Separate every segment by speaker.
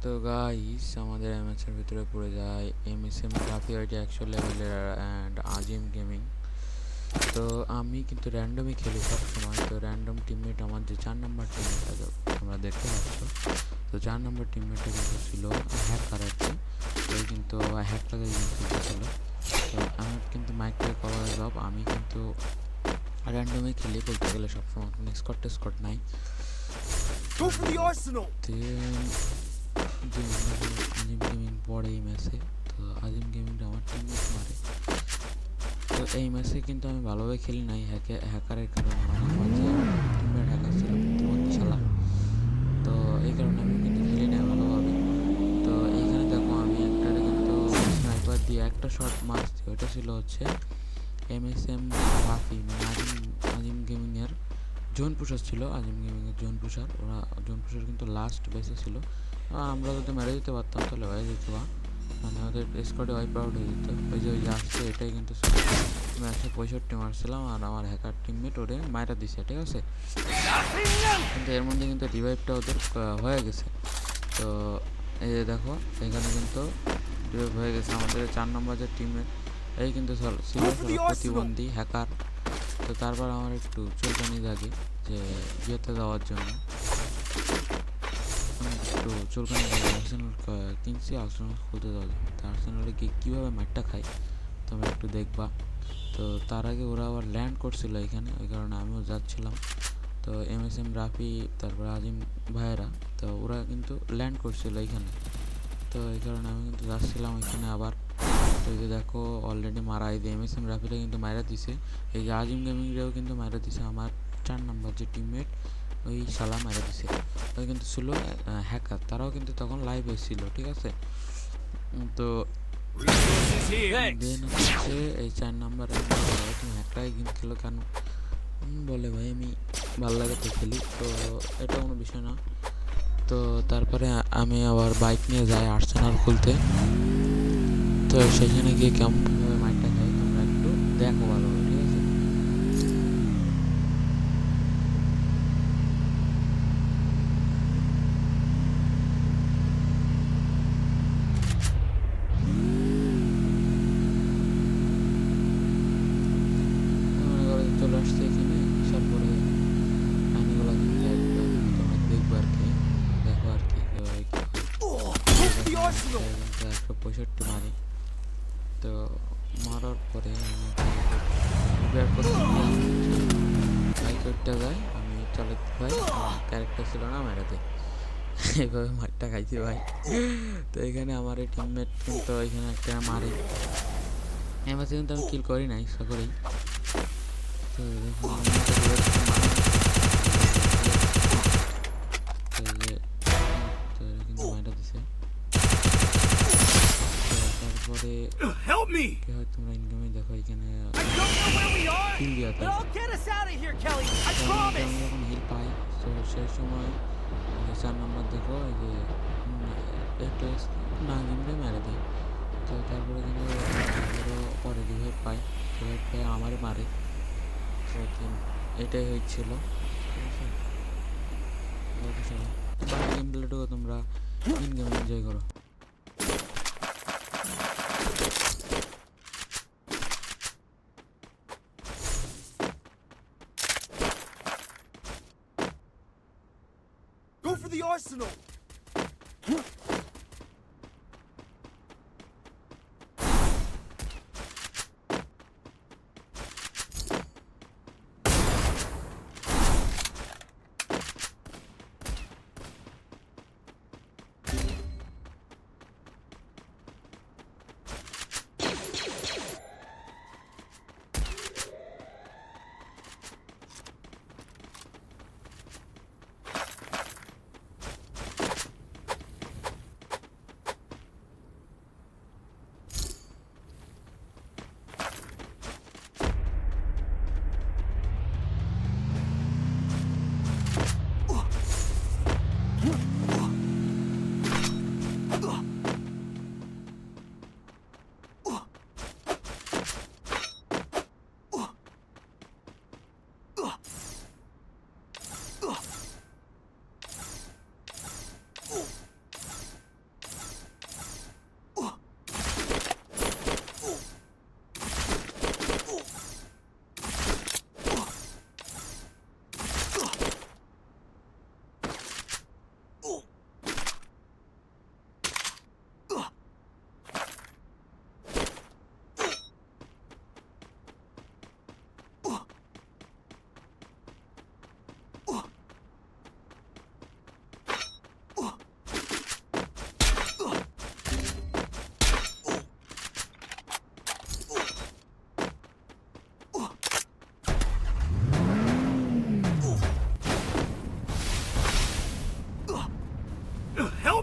Speaker 1: তো গাইস আমাদের এমএসের ভিতরে পড়ে যায় এমএসএম রাফি ওইটা 100 লেভেলের অ্যান্ড আজিম গেমিং। তো আমি কিন্তু র্যান্ডমই খেলি সব সময়। তো র্যান্ডম টিমমেট আমার যে 4 নম্বর টিমমেট আছে তোমরা দেখতে পাচ্ছ, তো 4 নম্বর টিমমেটটা কিন্তু ছিল হ্যাকার আর কি। ওই কিন্তু হ্যাকটাকে কিন্তু ছিল। তো আমার কিন্তু মাইকটা কভার জব, আমি কিন্তু র্যান্ডমই খেলি বলতে গেলে সবসময়, কোনো স্কট টেস্কট নাই। আজিম গেমিং পড়ে এই ম্যাচে, তো আজিম গেমিংটা আমার টিমমেট মারে। তো এই ম্যাচে কিন্তু আমি ভালোভাবে খেলি নাই হ্যাকারের কারণে, মানে আমার যে টিমমেট হ্যাকার ছিল প্রতিবন্ধী শালা, তো এই কারণে আমি কিন্তু খেলি নাই ভালোভাবে। তো এইখানে দেখো আমি একটারে কিন্তু স্নাইপার দিয়ে একটা শট মারছি, ওইটা ছিল হচ্ছে এমএসএম রাফি, মানে আজিম গেমিংয়ের জোন পুষার ছিল। আজিম গেমিংয়ের জোন পুষার, ওরা জোন পুষার কিন্তু লাস্ট বেসে ছিল। আমরা যদি মেরে দিতে পারতাম তাহলে হয়ে যেত, মানে ওদের স্কোয়াডে ওয়াইপ আউট হয়ে যেত। ওই যে আসছে এটাই কিন্তু আমি 165 মারছিলাম আর আমার হ্যাকার টিমমেট ওরে মাইরা দিছে, ঠিক আছে। কিন্তু এর মধ্যে কিন্তু রিভাইভটা ওদের হয়ে গেছে। তো এই যে দেখো এখানে কিন্তু রিভাইভ হয়ে গেছে আমাদের 4 নম্বর যে টিমমেট, এই কিন্তু ছিল প্রতিবন্ধী হ্যাকার। তো তারপর আমার একটু চুলকানি লাগে যে ইয়েতে যাওয়ার জন্য, একটু চুলকানি লাগে। আর্সেনাল কিনছি, আর্সেনাল খুলতে যাওয়ার জন্য। তো আর্সেনালে গিয়ে কীভাবে ম্যাচটা খাই তোমরা একটু দেখবা। তো তার আগে ওরা আবার ল্যান্ড করছিল এখানে, ওই কারণে আমিও যাচ্ছিলাম। তো এমএসএম রাফি তারপর আজিম ভাইয়েরা, তো ওরা কিন্তু ল্যান্ড করছিল এইখানে, তো এই কারণে আমি কিন্তু যাচ্ছিলাম এখানে আবার। তো এই যে দেখো অলরেডি মারা, এই যে এমএসএম রাফিটা কিন্তু মারা দিছে, এই যে আজিম গেমিংরেও কিন্তু মারা দিছে আমার 4 নম্বর যে টিমমেট, ওই শালা মারা দিছে। ওই কিন্তু ছিল হ্যাকার, তারাও কিন্তু তখন লাইভ এসেছিল, ঠিক আছে। তো দেন হচ্ছে এই 4 নাম্বার তুমি একটাই গেম খেলো কেন বলে, ভাই আমি ভালো লাগে তো খেলি, তো এটা কোনো বিষয় না। তো তারপরে আমি আবার বাইক নিয়ে যাই আর্সেনাল খুলতে। তো সেখানে গিয়ে কেমনভাবে মাইকটা খাই তোমরা একটু দেখো ভালোভাবে, ঠিক আছে। মনে করো চলে আসছে এখানে, আসার পরে কাহিনিগুলো কিন্তু একদম তোমরা দেখবো আর কি, দেখো আর কি কীভাবে কী হয়। কিন্তু 165 মারি। তো মারার পরে আমি রিপেয়ার করতে গিয়ে বাইক উঠতে যায়, আমি চালাতে ভাই ক্যারেক্টার ছিল না মেরাতে, এইভাবে মারটা খাইছি ভাই। তো এখানে আমার এই টিমমেট কিন্তু এখানে একটা মারে, এমার্সে কিন্তু আমি কিল করি না ইচ্ছা করেই। তো দেখুন কিন্তু মাইটা দিছে। তারপরে কি হয় তোমরা ইনকামে দেখো এখানে কিল দিয়া যখন হিল পাই, তো সেই সময় 4 নম্বর দেখো এই যে একটু না গেমটা মেরে দেয়। তো তারপরে কিন্তু পরে রিভাইভ পাই, রিভাইভ পাই আমারে মারে। তো এটাই হয়েছিল, ঠিক আছে। বাকি গেম প্লেটুকু তোমরা ইন গেম এনজয় করো।
Speaker 2: Go for the arsenal!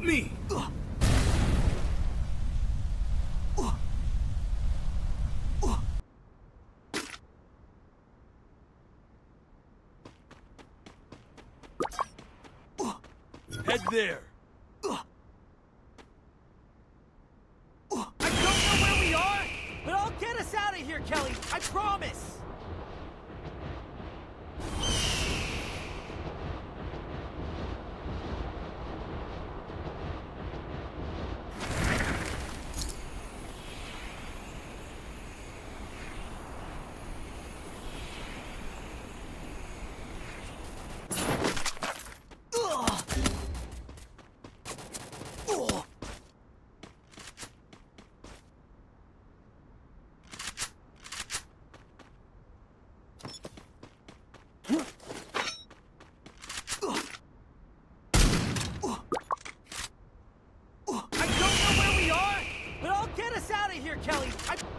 Speaker 2: Help me! Head there.
Speaker 3: I don't know where we are, but I'll get us out of here, Kelly. I promise. I don't know where we are, but I'll get us out of here, Kelly.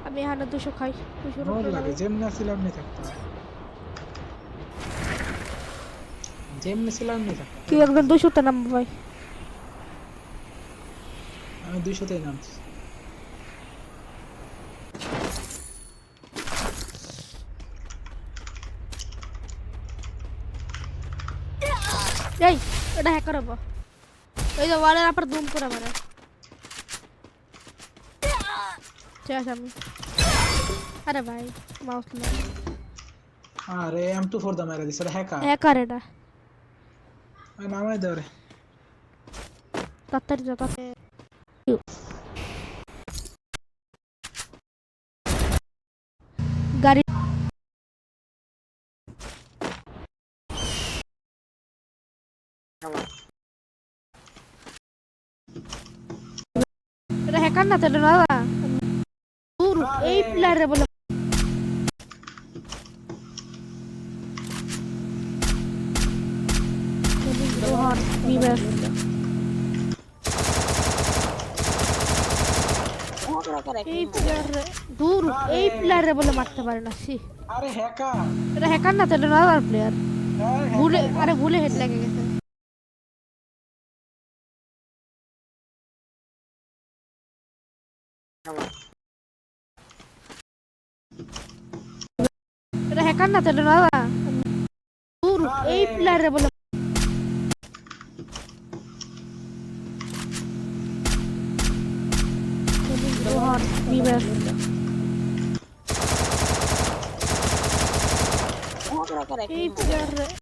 Speaker 4: আমি এখানে 200 খাই 200
Speaker 5: ভালো
Speaker 4: উপরে
Speaker 5: লাগে
Speaker 4: লাগে।
Speaker 5: যেমনি ছিলাম নি থাকতে যেমনি ছিলাম নি থাকতে
Speaker 4: কেউ একজন 200 তে নামবো ভাই।
Speaker 5: আমি 200তেই নামছি
Speaker 4: এই এটা হ্যাকার হবে। এই যে ওয়ালের উপর জুম করে মারে। শেষ আমি। আরে ভাই মাউস লে।
Speaker 5: আরে M24 দা মেরে দিছে এটা হ্যাকার
Speaker 4: হ্যাকার এটা।
Speaker 5: নামাই দাও রে
Speaker 4: তাড়াতাড়ি যা তাড়াতাড়ি। গাড়ি এটা হ্যাকার না তো এটা না দূর এই প্লেয়ারে বলে রোহান বিবেক এই প্লেয়ারে দূর এই প্লেয়ারে বলে মারতে পারে না সি
Speaker 5: আরে হ্যাকার
Speaker 4: এটা হ্যাকার না তো এটা না প্লেয়ার ভুলে আরে ভুলে হেড লেগে গেছে এটা হ্যাকার না তো এটা না দূর এই প্লেয়ারে বলে রোহান বিবেক এই প্লেয়ারে